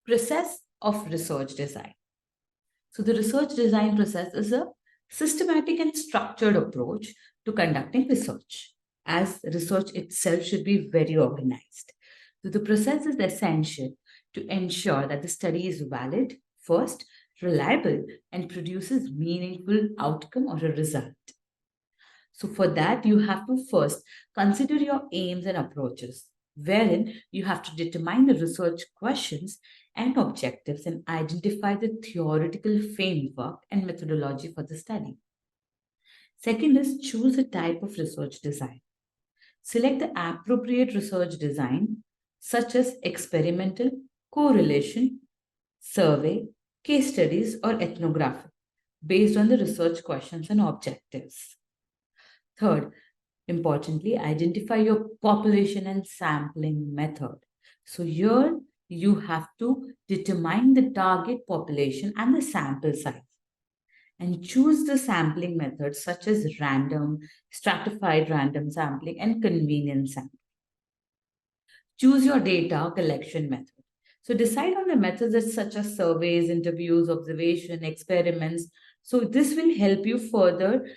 Process of research design. So the research design process is a systematic and structured approach to conducting research, as research itself should be very organized. So the process is essential to ensure that the study is valid, first, reliable, and produces meaningful outcome or a result. So for that, you have to first consider your aims and approaches, wherein you have to determine the research questions and objectives and identify the theoretical framework and methodology for the study. Second is choose a type of research design. Select the appropriate research design, such as experimental, correlation, survey, case studies, or ethnographic, based on the research questions and objectives. Third, importantly, identify your population and sampling method. So here you have to determine the target population and the sample size and choose the sampling methods such as random, stratified random sampling, and convenience sampling. Choose your data collection method. So decide on the methods such as surveys, interviews, observation, experiments. So this will help you further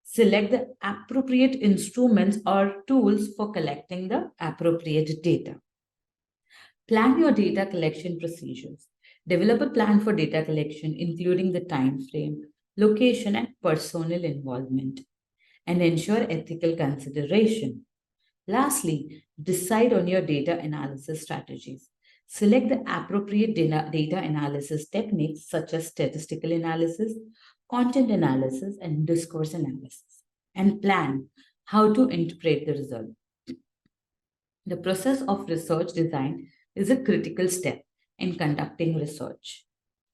select the appropriate instruments or tools for collecting the appropriate data. Plan your data collection procedures. Develop a plan for data collection, including the time frame, location, and personnel involvement, and ensure ethical consideration. Lastly, decide on your data analysis strategies. Select the appropriate data analysis techniques such as statistical analysis, content analysis, and discourse analysis, and plan how to interpret the result. The process of research design is a critical step in conducting research.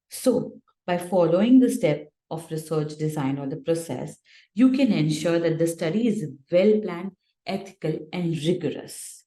So, by following the step of research design or the process, you can ensure that the study is well planned, ethical, and rigorous.